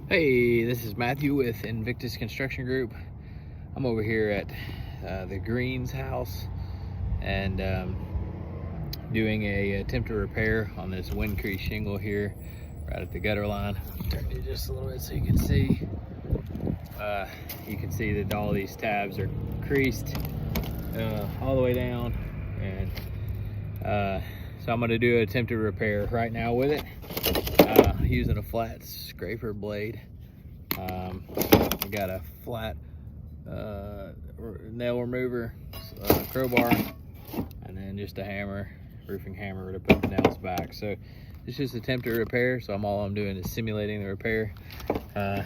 Hey, this is Matthew with Invictus Construction Group. I'm over here at the Greens house and doing a attempt to repair on this wind crease shingle here right at the gutter line. Turn it just a little bit so you can see. You can see that all these tabs are creased all the way down, and so I'm going to do an attempt to repair right now with it. Using a flat scraper blade. I got a flat nail remover, crowbar, and then just a hammer, roofing hammer to put the nails back. So it's just attempt to repair. So all I'm doing is simulating the repair. So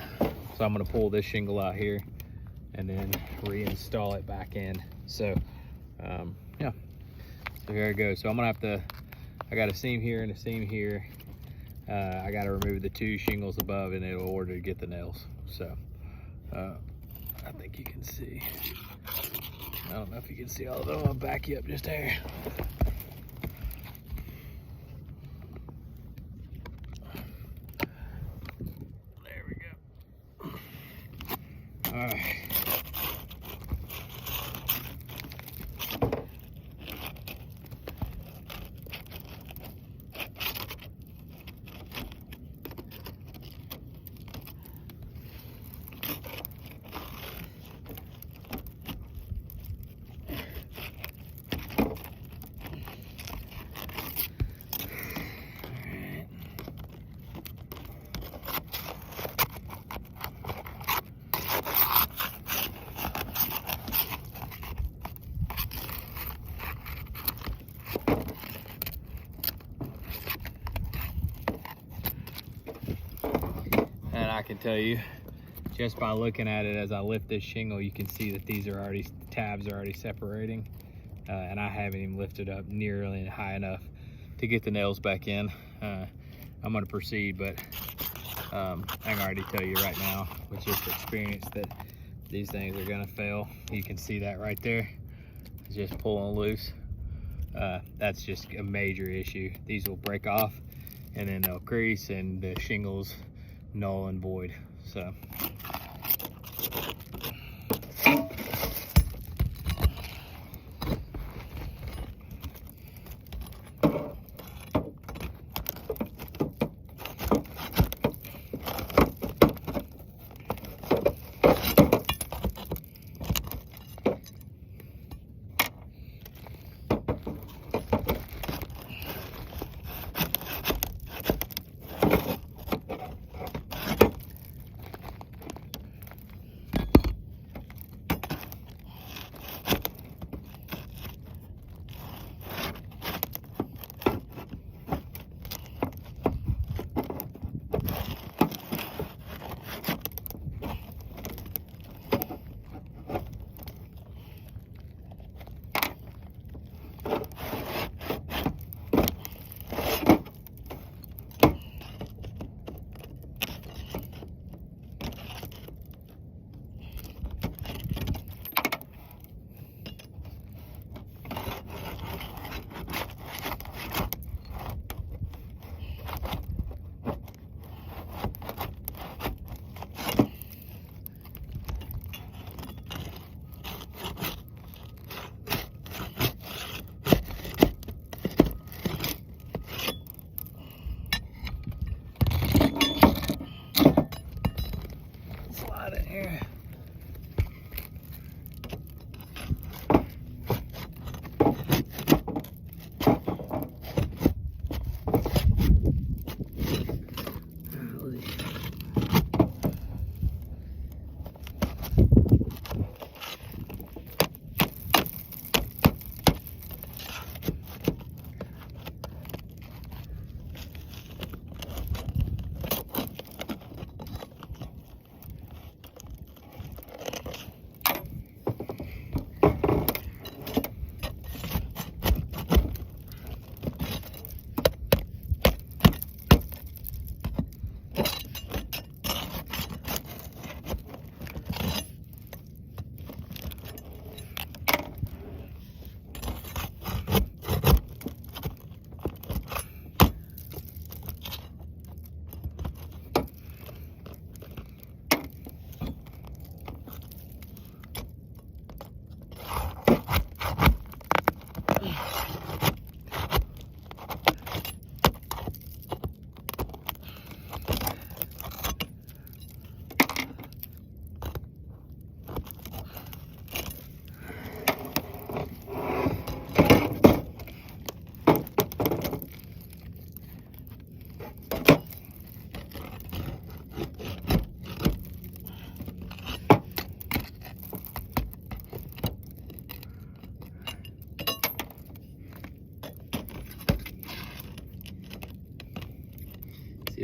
I'm going to pull this shingle out here and then reinstall it back in. So yeah, so here it goes. So I'm gonna have to, I got a seam here and a seam here. I got to remove the two shingles above in order to get the nails. So I think you can see. I don't know if you can see all of them. I'll back you up just there. There we go. All right. And I can tell you, just by looking at it as I lift this shingle, you can see that these tabs are already separating. And I haven't even lifted up nearly high enough to get the nails back in. I'm gonna proceed, but I can already tell you right now with just experience that these things are gonna fail. You can see that right there. It's just pulling loose. That's just a major issue. These will break off and then they'll crease and the shingles null and void. So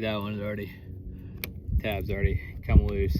that one's already, tab's already come loose.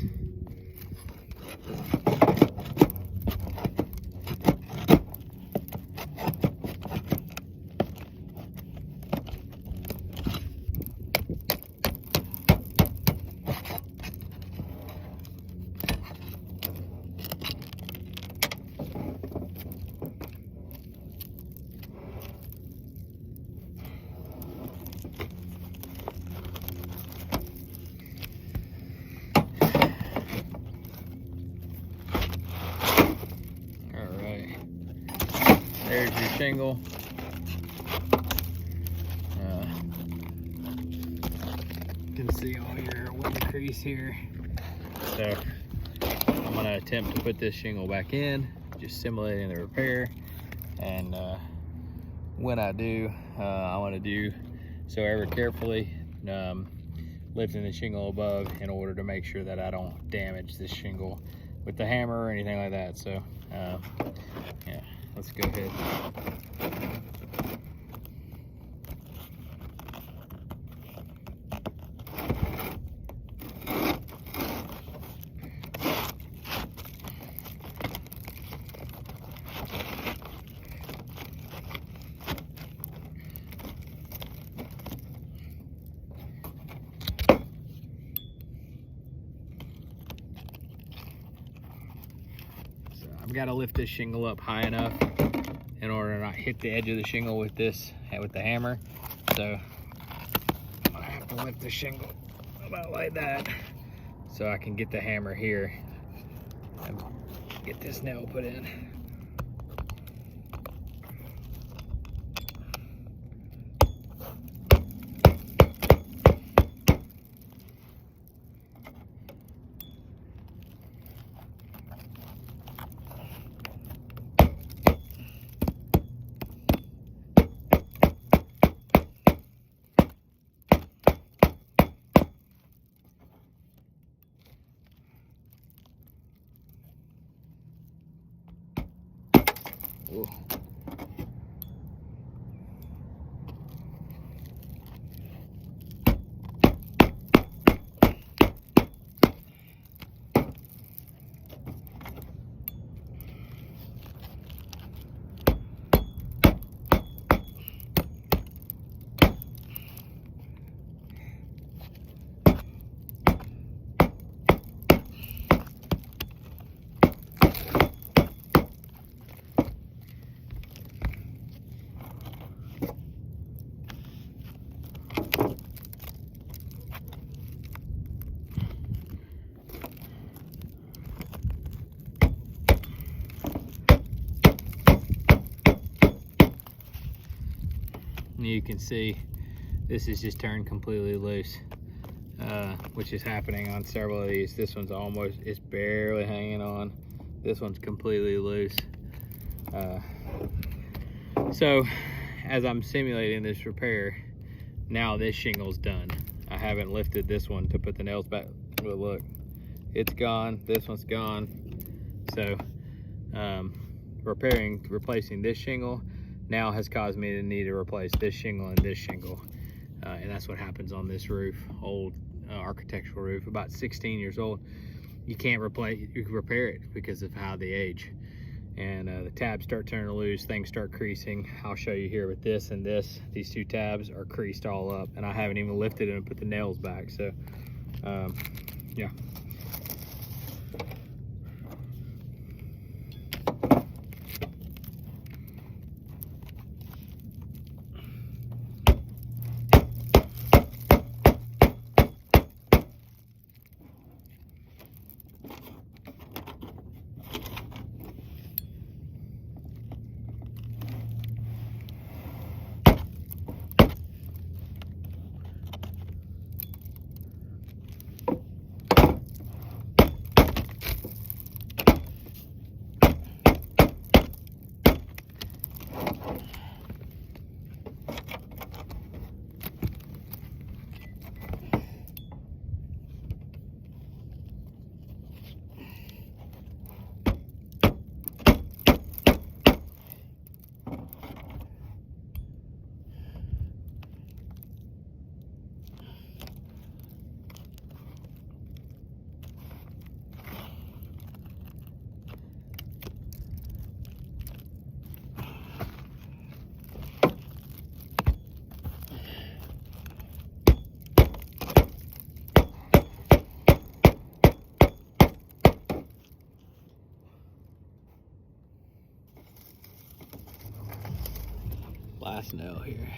There's your shingle. You can see all your wind crease here. So I'm gonna attempt to put this shingle back in, just simulating the repair. And when I do, I want to do so ever carefully, lifting the shingle above in order to make sure that I don't damage this shingle with the hammer or anything like that. So yeah, let's go ahead. I've got to lift this shingle up high enough in order to not hit the edge of the shingle with this, with the hammer. So I'm gonna have to lift the shingle about like that so I can get the hammer here and get this nail put in. Ooh. You can see this is just turned completely loose, which is happening on several of these. This one's almost, it's barely hanging on. This one's completely loose. So as I'm simulating this repair, now this shingle's done. I haven't lifted this one to put the nails back, but look, it's gone, this one's gone. So replacing this shingle now has caused me to need to replace this shingle and this shingle. And that's what happens on this roof, old architectural roof, about 16 years old. You can't repair it because of how they age. And the tabs start turning loose, things start creasing. I'll show you here with this and this. These two tabs are creased all up, and I haven't even lifted them and put the nails back. So, yeah. last nail here.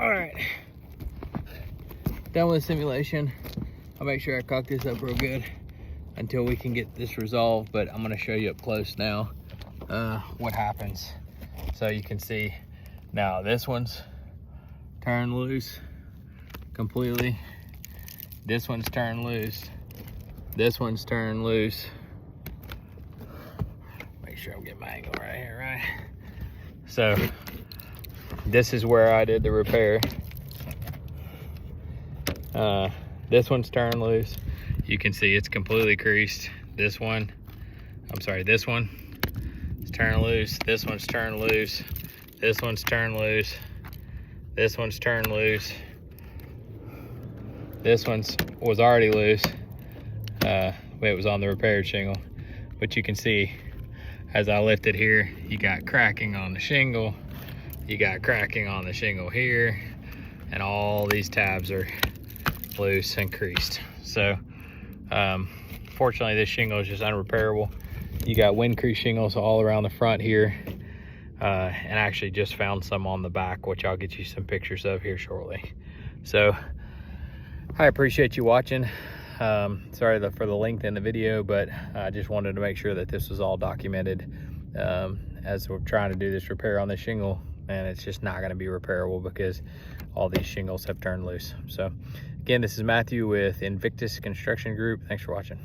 All right, done with the simulation. I'll make sure I caulk this up real good until we can get this resolved, but I'm gonna show you up close now what happens. So you can see now this one's turned loose completely. This one's turned loose. This one's turned loose. Make sure I'm getting my angle right here, right? So this is where I did the repair. This one's turned loose. You can see it's completely creased. This one is turned loose. This one's turned loose. This one's turned loose. This one's turned loose. This one's was already loose. It was on the repaired shingle. But you can see as I lift it here, you got cracking on the shingle. You got cracking on the shingle here, and all these tabs are loose and creased. So fortunately this shingle is just unrepairable. You got wind crease shingles all around the front here, and I actually just found some on the back, which I'll get you some pictures of here shortly. So I appreciate you watching. Sorry for the length in the video, but I just wanted to make sure that this was all documented as we're trying to do this repair on the shingle. And it's just not going to be repairable because all these shingles have turned loose. So again, this is Matthew with Invictus Construction Group. Thanks for watching.